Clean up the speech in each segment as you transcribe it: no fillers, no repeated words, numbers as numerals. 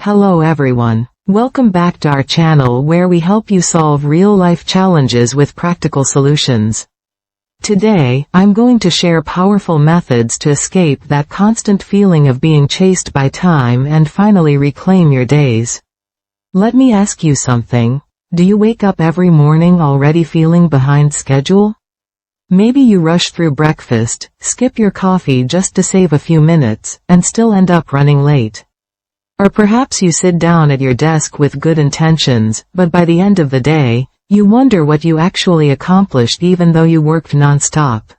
Hello everyone. Welcome back to our channel where we help you solve real-life challenges with practical solutions. Today, I'm going to share powerful methods to escape that constant feeling of being chased by time and finally reclaim your days. Let me ask you something. Do you wake up every morning already feeling behind schedule? Maybe you rush through breakfast, skip your coffee just to save a few minutes, and still end up running late. Or perhaps you sit down at your desk with good intentions, but by the end of the day, you wonder what you actually accomplished even though you worked non-stop.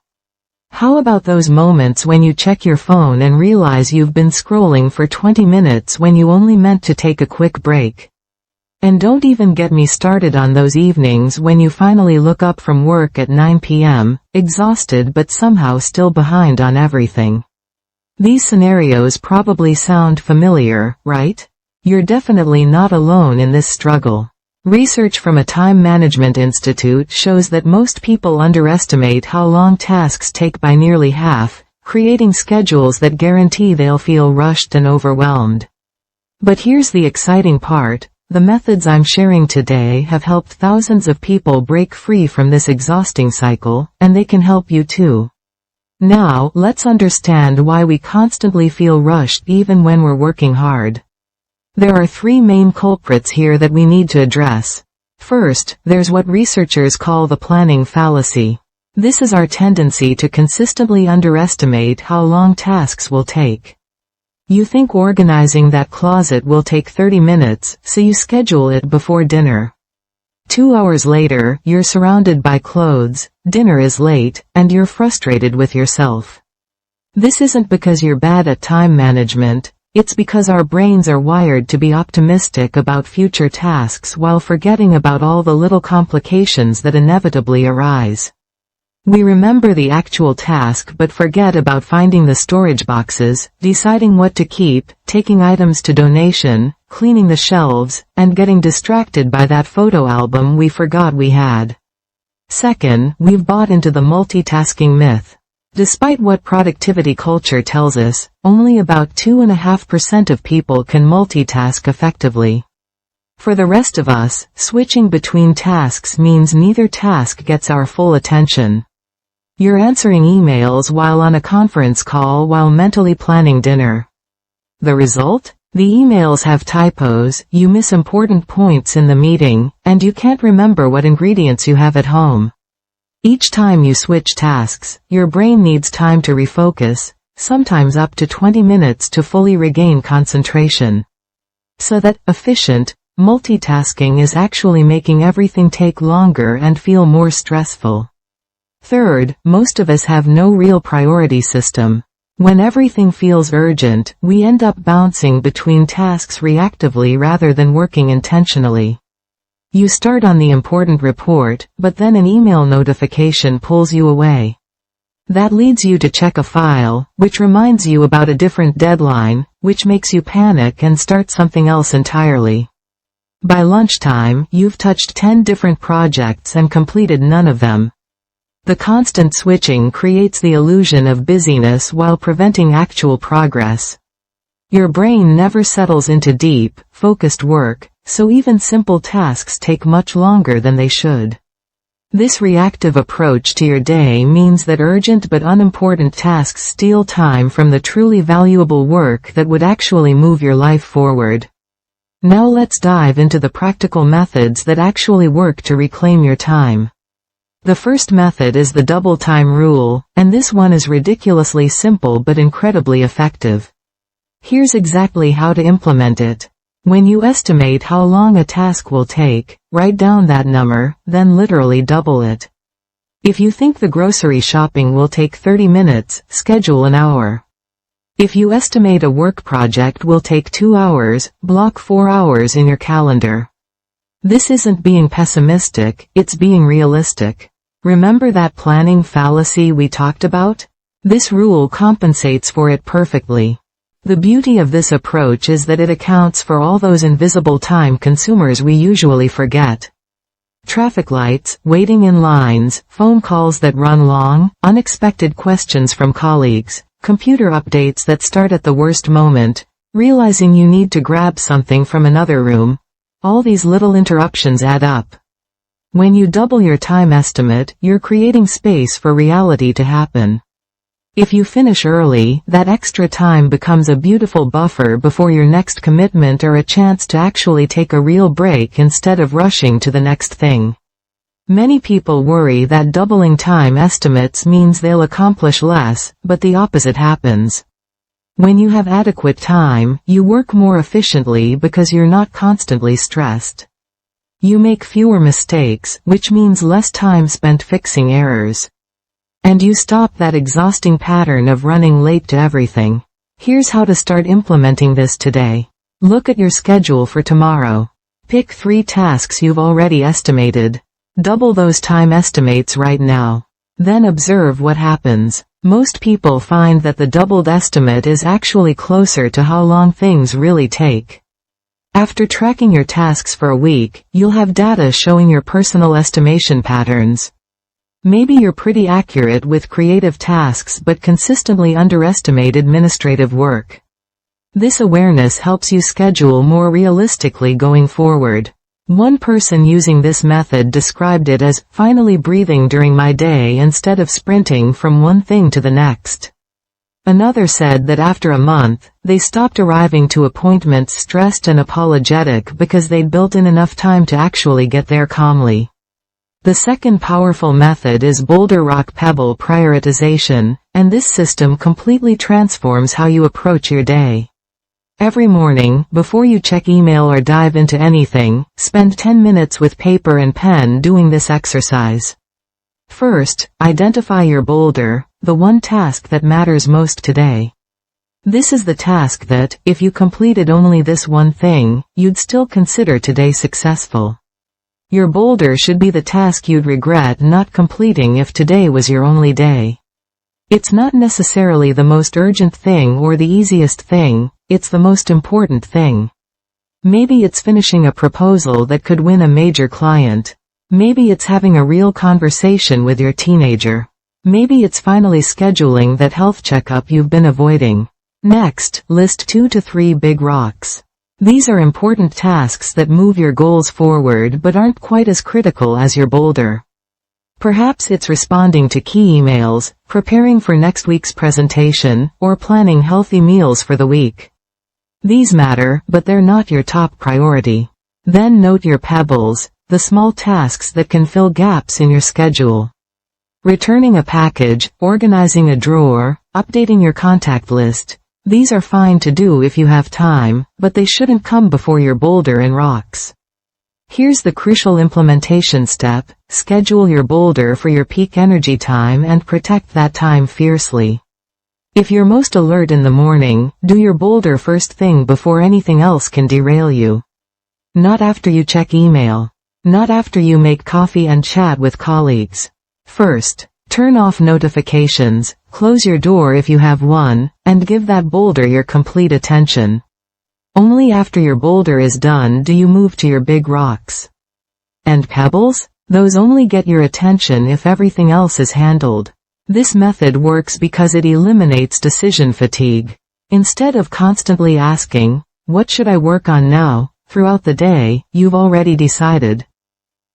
How about those moments when you check your phone and realize you've been scrolling for 20 minutes when you only meant to take a quick break? And don't even get me started on those evenings when you finally look up from work at 9 p.m., exhausted but somehow still behind on everything. These scenarios probably sound familiar, right? You're definitely not alone in this struggle. Research from a time management institute shows that most people underestimate how long tasks take by nearly half, creating schedules that guarantee they'll feel rushed and overwhelmed. But here's the exciting part. The methods I'm sharing today have helped thousands of people break free from this exhausting cycle, and they can help you too. Now, let's understand why we constantly feel rushed even when we're working hard. There are three main culprits here that we need to address. First, there's what researchers call the planning fallacy. This is our tendency to consistently underestimate how long tasks will take. You think organizing that closet will take 30 minutes, so you schedule it before dinner. 2 hours later, you're surrounded by clothes, dinner is late, and you're frustrated with yourself. This isn't because you're bad at time management, it's because our brains are wired to be optimistic about future tasks while forgetting about all the little complications that inevitably arise. We remember the actual task but forget about finding the storage boxes, deciding what to keep, taking items to donation, cleaning the shelves, and getting distracted by that photo album we forgot we had. Second, we've bought into the multitasking myth. Despite what productivity culture tells us, only about 2.5% of people can multitask effectively. For the rest of us, switching between tasks means neither task gets our full attention. You're answering emails while on a conference call while mentally planning dinner. The result? The emails have typos, you miss important points in the meeting, and you can't remember what ingredients you have at home. Each time you switch tasks, your brain needs time to refocus, sometimes up to 20 minutes to fully regain concentration. So that efficient multitasking is actually making everything take longer and feel more stressful. Third, most of us have no real priority system. When everything feels urgent, we end up bouncing between tasks reactively rather than working intentionally. You start on the important report, but then an email notification pulls you away. That leads you to check a file, which reminds you about a different deadline, which makes you panic and start something else entirely. By lunchtime, you've touched 10 different projects and completed none of them. The constant switching creates the illusion of busyness while preventing actual progress. Your brain never settles into deep, focused work, so even simple tasks take much longer than they should. This reactive approach to your day means that urgent but unimportant tasks steal time from the truly valuable work that would actually move your life forward. Now let's dive into the practical methods that actually work to reclaim your time. The first method is the double time rule, and this one is ridiculously simple but incredibly effective. Here's exactly how to implement it. When you estimate how long a task will take, write down that number, then literally double it. If you think the grocery shopping will take 30 minutes, schedule an hour. If you estimate a work project will take 2 hours, block 4 hours in your calendar. This isn't being pessimistic, it's being realistic. Remember that planning fallacy we talked about? This rule compensates for it perfectly. The beauty of this approach is that it accounts for all those invisible time consumers we usually forget. Traffic lights, waiting in lines, phone calls that run long, unexpected questions from colleagues, computer updates that start at the worst moment. realizing you need to grab something from another room. All these little interruptions add up. When you double your time estimate, you're creating space for reality to happen. If you finish early, that extra time becomes a beautiful buffer before your next commitment or a chance to actually take a real break instead of rushing to the next thing. Many people worry that doubling time estimates means they'll accomplish less, but the opposite happens. When you have adequate time, you work more efficiently because you're not constantly stressed. You make fewer mistakes, which means less time spent fixing errors. And you stop that exhausting pattern of running late to everything. Here's how to start implementing this today. Look at your schedule for tomorrow. Pick 3 tasks you've already estimated. Double those time estimates right now. Then observe what happens. Most people find that the doubled estimate is actually closer to how long things really take. After tracking your tasks for a week, you'll have data showing your personal estimation patterns. Maybe you're pretty accurate with creative tasks but consistently underestimate administrative work. This awareness helps you schedule more realistically going forward. One person using this method described it as finally breathing during my day instead of sprinting from one thing to the next. Another said that after a month, they stopped arriving to appointments stressed and apologetic because they'd built in enough time to actually get there calmly. The second powerful method is Boulder-Rock-Pebble Prioritization, and this system completely transforms how you approach your day. Every morning, before you check email or dive into anything, spend 10 minutes with paper and pen doing this exercise. First, identify your boulder, the one task that matters most today. This is the task that, if you completed only this one thing, you'd still consider today successful. Your boulder should be the task you'd regret not completing if today was your only day. It's not necessarily the most urgent thing or the easiest thing, it's the most important thing. Maybe it's finishing a proposal that could win a major client. Maybe it's having a real conversation with your teenager. Maybe it's finally scheduling that health checkup you've been avoiding. Next, list 2 to 3 big rocks. These are important tasks that move your goals forward but aren't quite as critical as your boulder. Perhaps it's responding to key emails, preparing for next week's presentation, or planning healthy meals for the week. These matter, but they're not your top priority. Then note your pebbles, the small tasks that can fill gaps in your schedule. Returning a package, organizing a drawer, updating your contact list. These are fine to do if you have time, but they shouldn't come before your boulder and rocks. Here's the crucial implementation step: schedule your boulder for your peak energy time and protect that time fiercely. If you're most alert in the morning, do your boulder first thing before anything else can derail you. Not after you check email. Not after you make coffee and chat with colleagues. First, turn off notifications, close your door if you have one, and give that boulder your complete attention. Only after your boulder is done do you move to your big rocks. And pebbles? Those only get your attention if everything else is handled. This method works because it eliminates decision fatigue. Instead of constantly asking, "What should I work on now?" throughout the day, you've already decided.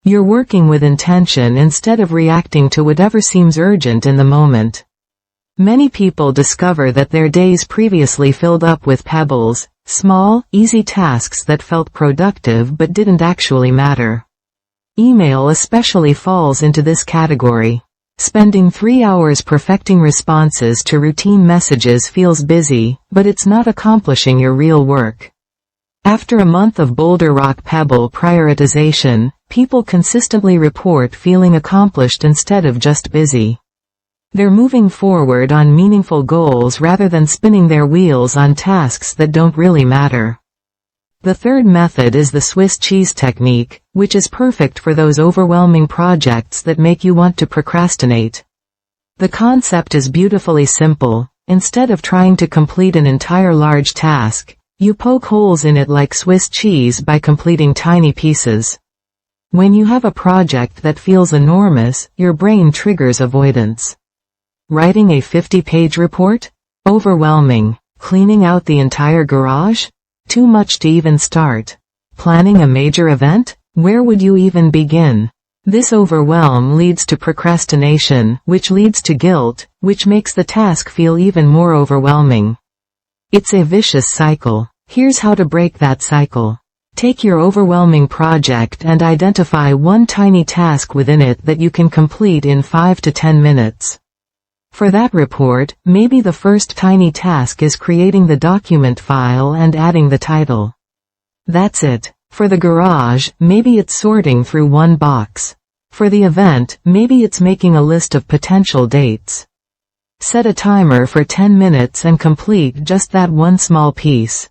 You're working with intention instead of reacting to whatever seems urgent in the moment. Many people discover that their days previously filled up with pebbles, small, easy tasks that felt productive but didn't actually matter. Email especially falls into this category. Spending 3 hours perfecting responses to routine messages feels busy, but it's not accomplishing your real work. After a month of Boulder-Rock-Pebble Prioritization, people consistently report feeling accomplished instead of just busy. They're moving forward on meaningful goals rather than spinning their wheels on tasks that don't really matter. The third method is the Swiss cheese technique, which is perfect for those overwhelming projects that make you want to procrastinate. The concept is beautifully simple. Instead of trying to complete an entire large task, you poke holes in it like Swiss cheese by completing tiny pieces. When you have a project that feels enormous, your brain triggers avoidance. Writing a 50-page report? Overwhelming. Cleaning out the entire garage? Too much to even start. Planning a major event? Where would you even begin? This overwhelm leads to procrastination, which leads to guilt, which makes the task feel even more overwhelming. It's a vicious cycle. Here's how to break that cycle. Take your overwhelming project and identify one tiny task within it that you can complete in 5 to 10 minutes. For that report, maybe the first tiny task is creating the document file and adding the title. That's it. For the garage, maybe it's sorting through one box. For the event, maybe it's making a list of potential dates. Set a timer for 10 minutes and complete just that one small piece.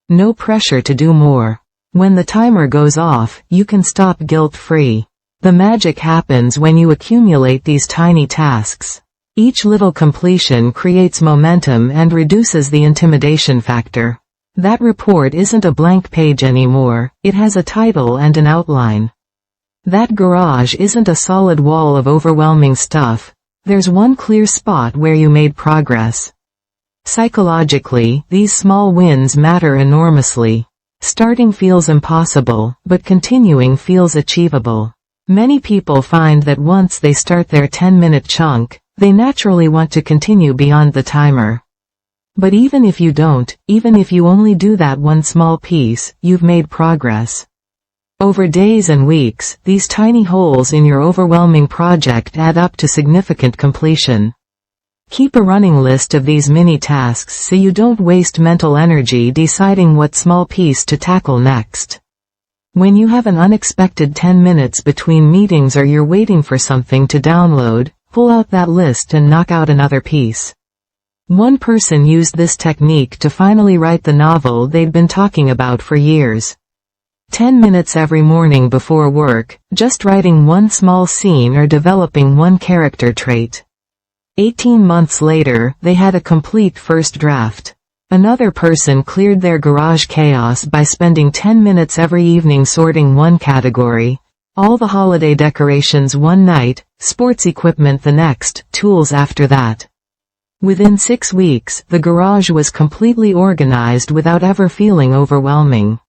No pressure to do more. When the timer goes off, you can stop guilt-free. The magic happens when you accumulate these tiny tasks. Each little completion creates momentum and reduces the intimidation factor. That report isn't a blank page anymore, it has a title and an outline. That garage isn't a solid wall of overwhelming stuff, there's one clear spot where you made progress. Psychologically, these small wins matter enormously. Starting feels impossible, but continuing feels achievable. Many people find that once they start their 10-minute chunk, they naturally want to continue beyond the timer. But even if you don't, even if you only do that one small piece, you've made progress. Over days and weeks, these tiny holes in your overwhelming project add up to significant completion. Keep a running list of these mini tasks so you don't waste mental energy deciding what small piece to tackle next. When you have an unexpected 10 minutes between meetings or you're waiting for something to download, pull out that list and knock out another piece. One person used this technique to finally write the novel they'd been talking about for years. 10 minutes every morning before work, just writing one small scene or developing one character trait. 18 months later, they had a complete first draft. Another person cleared their garage chaos by spending 10 minutes every evening sorting one category. All the holiday decorations one night, sports equipment the next, tools after that. Within 6 weeks, the garage was completely organized without ever feeling overwhelming.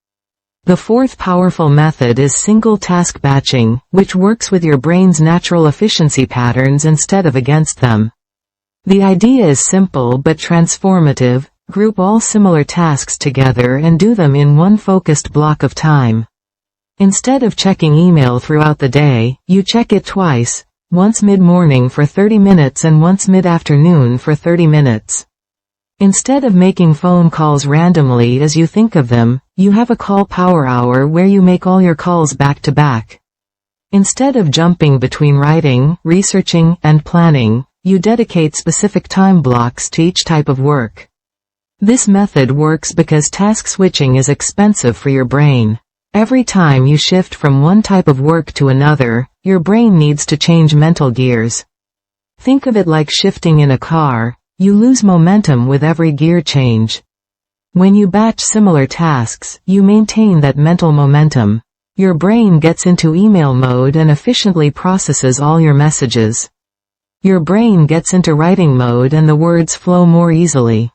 The fourth powerful method is single task batching, which works with your brain's natural efficiency patterns instead of against them. The idea is simple but transformative. Group all similar tasks together and do them in one focused block of time. Instead of checking email throughout the day, you check it twice, once mid-morning for 30 minutes and once mid-afternoon for 30 minutes. Instead of making phone calls randomly as you think of them, you have a call power hour where you make all your calls back to back. Instead of jumping between writing, researching, and planning, you dedicate specific time blocks to each type of work. This method works because task switching is expensive for your brain. Every time you shift from one type of work to another, your brain needs to change mental gears. Think of it like shifting in a car. You lose momentum with every gear change. When you batch similar tasks, you maintain that mental momentum. Your brain gets into email mode and efficiently processes all your messages. Your brain gets into writing mode and the words flow more easily.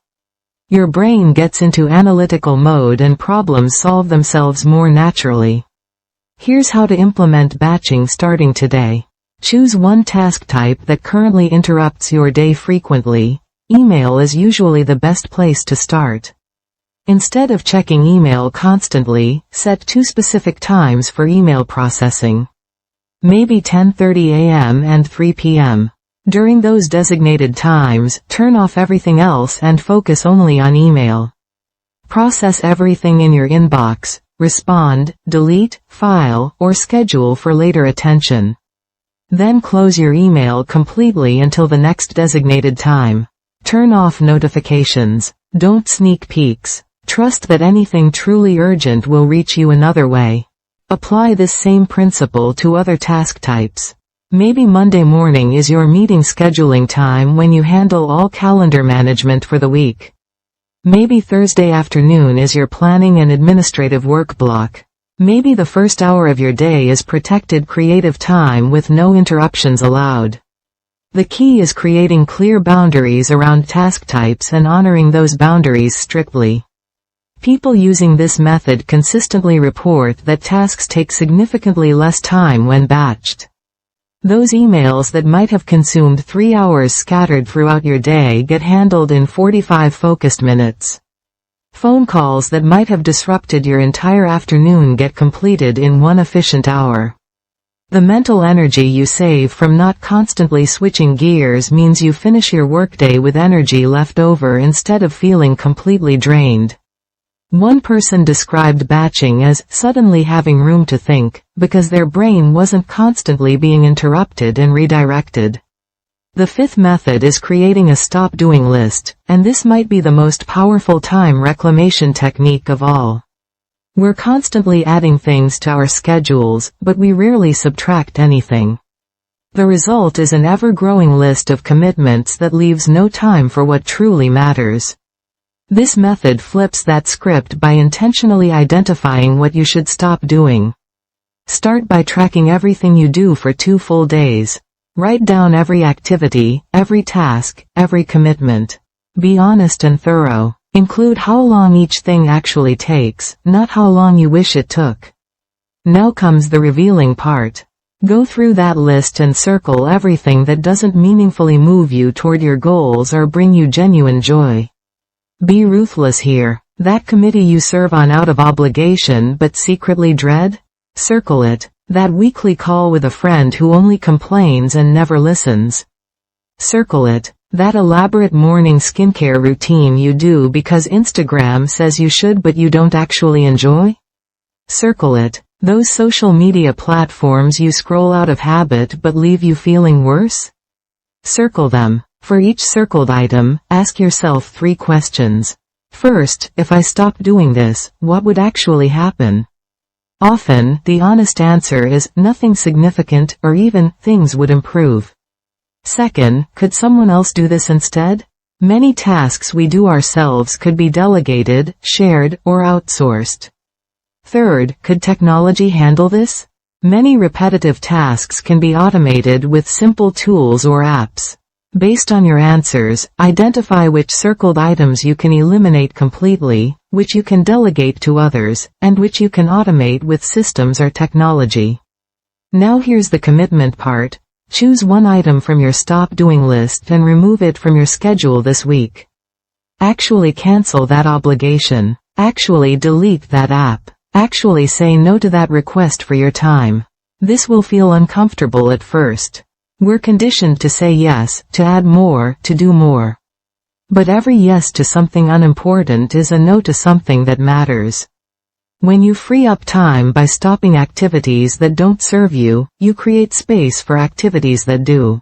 Your brain gets into analytical mode and problems solve themselves more naturally. Here's how to implement batching starting today. Choose one task type that currently interrupts your day frequently. Email is usually the best place to start. Instead of checking email constantly, set 2 specific times for email processing. Maybe 10:30 a.m. and 3 p.m. During those designated times, turn off everything else and focus only on email. Process everything in your inbox, respond, delete, file, or schedule for later attention. Then close your email completely until the next designated time. Turn off notifications. Don't sneak peeks. Trust that anything truly urgent will reach you another way. Apply this same principle to other task types. Maybe Monday morning is your meeting scheduling time when you handle all calendar management for the week. Maybe Thursday afternoon is your planning and administrative work block. Maybe the first hour of your day is protected creative time with no interruptions allowed. The key is creating clear boundaries around task types and honoring those boundaries strictly. People using this method consistently report that tasks take significantly less time when batched. Those emails that might have consumed 3 hours scattered throughout your day get handled in 45 focused minutes. Phone calls that might have disrupted your entire afternoon get completed in 1 efficient hour. The mental energy you save from not constantly switching gears means you finish your workday with energy left over instead of feeling completely drained. One person described batching as suddenly having room to think, because their brain wasn't constantly being interrupted and redirected. The fifth method is creating a stop doing list, and this might be the most powerful time reclamation technique of all. We're constantly adding things to our schedules, but we rarely subtract anything. The result is an ever-growing list of commitments that leaves no time for what truly matters. This method flips that script by intentionally identifying what you should stop doing. Start by tracking everything you do for 2 full days. Write down every activity, every task, every commitment. Be honest and thorough. Include how long each thing actually takes, not how long you wish it took. Now comes the revealing part. Go through that list and circle everything that doesn't meaningfully move you toward your goals or bring you genuine joy. Be ruthless here. That committee you serve on out of obligation but secretly dread? Circle it. That weekly call with a friend who only complains and never listens. Circle it. That elaborate morning skincare routine you do because Instagram says you should but you don't actually enjoy? Circle it. Those social media platforms you scroll out of habit but leave you feeling worse? Circle them. For each circled item, ask yourself 3 questions. First, if I stopped doing this, what would actually happen? Often, the honest answer is, nothing significant, or even, things would improve. Second, could someone else do this instead? Many tasks we do ourselves could be delegated, shared, or outsourced. Third, could technology handle this? Many repetitive tasks can be automated with simple tools or apps. Based on your answers, identify which circled items you can eliminate completely, which you can delegate to others, and which you can automate with systems or technology. Now here's the commitment part. Choose one item from your stop doing list and remove it from your schedule this week. Actually cancel that obligation. Actually delete that app. Actually say no to that request for your time. This will feel uncomfortable at first. We're conditioned to say yes, to add more, to do more. But every yes to something unimportant is a no to something that matters. When you free up time by stopping activities that don't serve you, you create space for activities that do.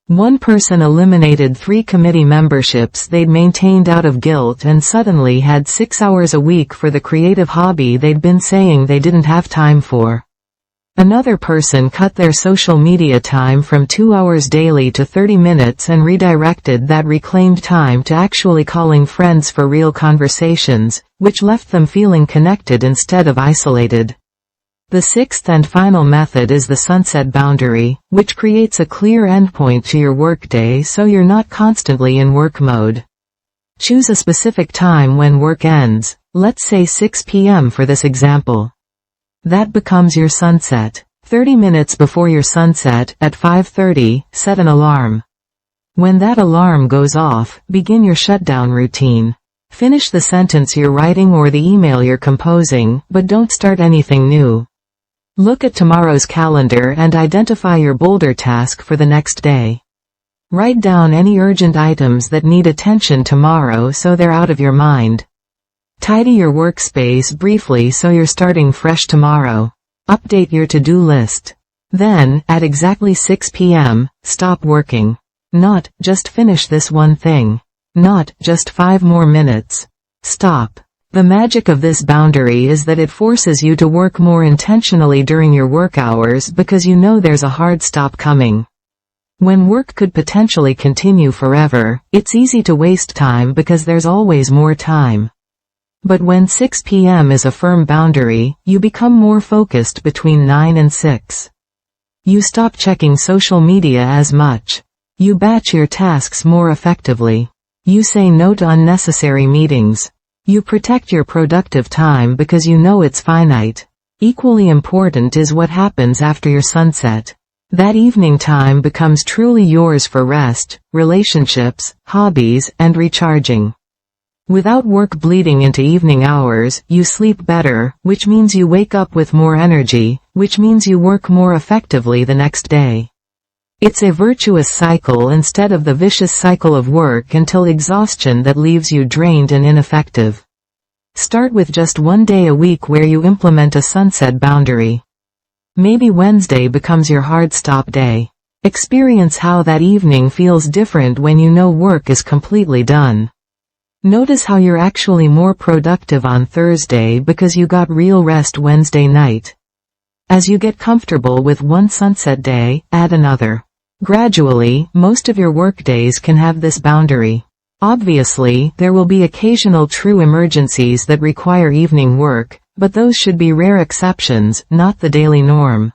One person eliminated 3 committee memberships they'd maintained out of guilt and suddenly had 6 hours a week for the creative hobby they'd been saying they didn't have time for. Another person cut their social media time from 2 hours daily to 30 minutes and redirected that reclaimed time to actually calling friends for real conversations, which left them feeling connected instead of isolated. The 6th and final method is the sunset boundary, which creates a clear endpoint to your workday so you're not constantly in work mode. Choose a specific time when work ends, let's say 6 p.m. for this example. That becomes your sunset. 30 minutes before your sunset, at 5:30, set an alarm. When that alarm goes off, begin your shutdown routine. Finish the sentence you're writing or the email you're composing, but don't start anything new. Look at tomorrow's calendar and identify your Boulder task for the next day. Write down any urgent items that need attention tomorrow so they're out of your mind. Tidy your workspace briefly so you're starting fresh tomorrow. Update your to-do list. Then, at exactly 6 p.m., stop working. Not, just finish this one thing. Not, just 5 more minutes. Stop. The magic of this boundary is that it forces you to work more intentionally during your work hours because you know there's a hard stop coming. When work could potentially continue forever, it's easy to waste time because there's always more time. But when 6 p.m. is a firm boundary, you become more focused between 9 and 6. You stop checking social media as much. You batch your tasks more effectively. You say no to unnecessary meetings. You protect your productive time because you know it's finite. Equally important is what happens after your sunset. That evening time becomes truly yours for rest, relationships, hobbies, and recharging. Without work bleeding into evening hours, you sleep better, which means you wake up with more energy, which means you work more effectively the next day. It's a virtuous cycle instead of the vicious cycle of work until exhaustion that leaves you drained and ineffective. Start with just one day a week where you implement a sunset boundary. Maybe Wednesday becomes your hard stop day. Experience how that evening feels different when you know work is completely done. Notice how you're actually more productive on Thursday because you got real rest Wednesday night. As you get comfortable with one sunset day, add another. Gradually, most of your workdays can have this boundary. Obviously, there will be occasional true emergencies that require evening work, but those should be rare exceptions, not the daily norm.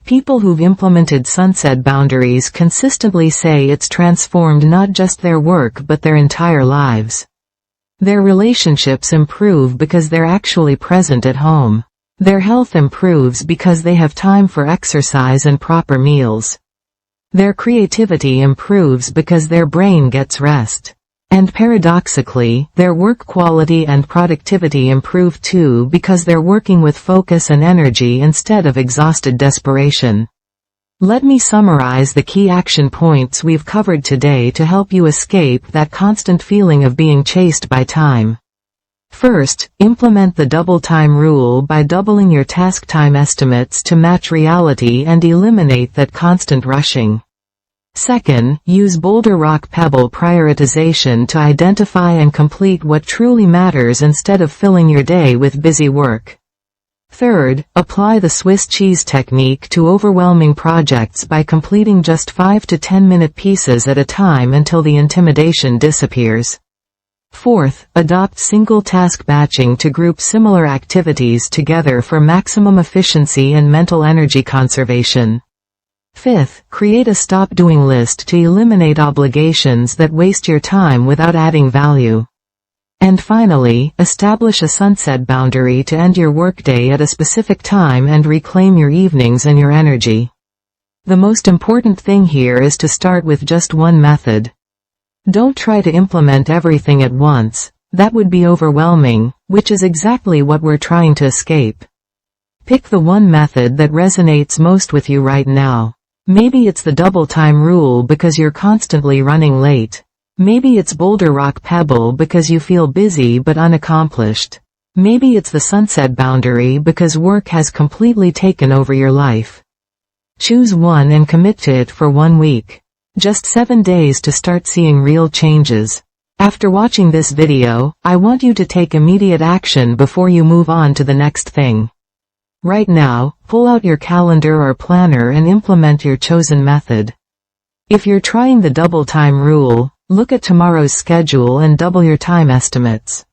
People who've implemented sunset boundaries consistently say it's transformed not just their work but their entire lives. Their relationships improve because they're actually present at home. Their health improves because they have time for exercise and proper meals. Their creativity improves because their brain gets rest. And paradoxically, their work quality and productivity improve too because they're working with focus and energy instead of exhausted desperation. Let me summarize the key action points we've covered today to help you escape that constant feeling of being chased by time. First, implement the double time rule by doubling your task time estimates to match reality and eliminate that constant rushing. Second, use Boulder-Rock-Pebble Prioritization to identify and complete what truly matters instead of filling your day with busy work. Third, apply the Swiss cheese technique to overwhelming projects by completing just 5 to 10-minute pieces at a time until the intimidation disappears. Fourth, adopt single-task batching to group similar activities together for maximum efficiency and mental energy conservation. Fifth, create a stop-doing list to eliminate obligations that waste your time without adding value. And finally, establish a sunset boundary to end your workday at a specific time and reclaim your evenings and your energy. The most important thing here is to start with just one method. Don't try to implement everything at once. That would be overwhelming, which is exactly what we're trying to escape. Pick the one method that resonates most with you right now. Maybe it's the double time rule because you're constantly running late. Maybe it's Boulder-Rock-Pebble because you feel busy but unaccomplished. Maybe it's the sunset boundary because work has completely taken over your life. Choose one and commit to it for 1 week. Just 7 days to start seeing real changes. After watching this video, I want you to take immediate action before you move on to the next thing. Right now, pull out your calendar or planner and implement your chosen method. If you're trying the double time rule, look at tomorrow's schedule and double your time estimates.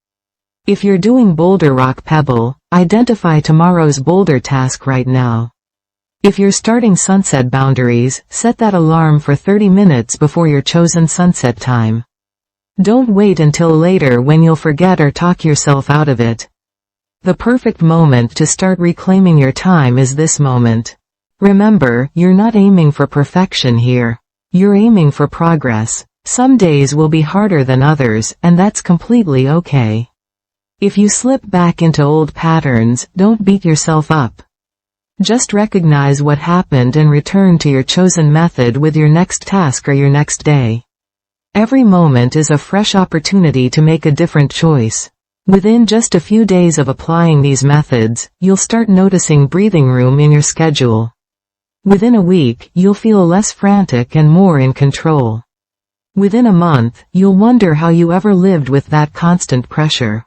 If you're doing Boulder-Rock-Pebble, identify tomorrow's boulder task right now. If you're starting sunset boundaries, set that alarm for 30 minutes before your chosen sunset time. Don't wait until later when you'll forget or talk yourself out of it. The perfect moment to start reclaiming your time is this moment. Remember, you're not aiming for perfection here. You're aiming for progress. Some days will be harder than others, and that's completely okay. If you slip back into old patterns, don't beat yourself up. Just recognize what happened and return to your chosen method with your next task or your next day. Every moment is a fresh opportunity to make a different choice. Within just a few days of applying these methods, you'll start noticing breathing room in your schedule. Within a week, you'll feel less frantic and more in control. Within a month, you'll wonder how you ever lived with that constant pressure.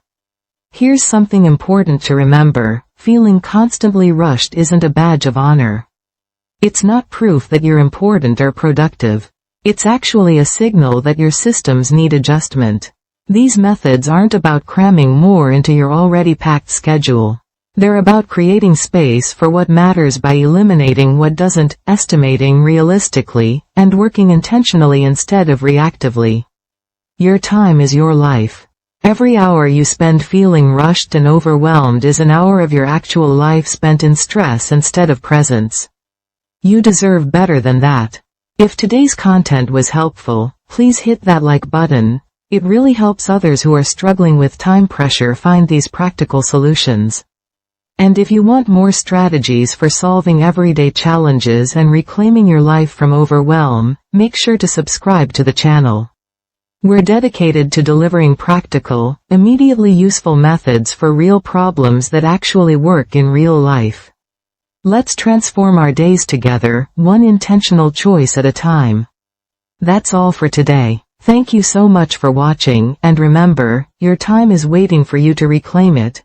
Here's something important to remember: feeling constantly rushed isn't a badge of honor. It's not proof that you're important or productive. It's actually a signal that your systems need adjustment. These methods aren't about cramming more into your already packed schedule. They're about creating space for what matters by eliminating what doesn't, estimating realistically, and working intentionally instead of reactively. Your time is your life. Every hour you spend feeling rushed and overwhelmed is an hour of your actual life spent in stress instead of presence. You deserve better than that. If today's content was helpful, please hit that like button. It really helps others who are struggling with time pressure find these practical solutions. And if you want more strategies for solving everyday challenges and reclaiming your life from overwhelm, make sure to subscribe to the channel. We're dedicated to delivering practical, immediately useful methods for real problems that actually work in real life. Let's transform our days together, one intentional choice at a time. That's all for today. Thank you so much for watching, and remember, your time is waiting for you to reclaim it.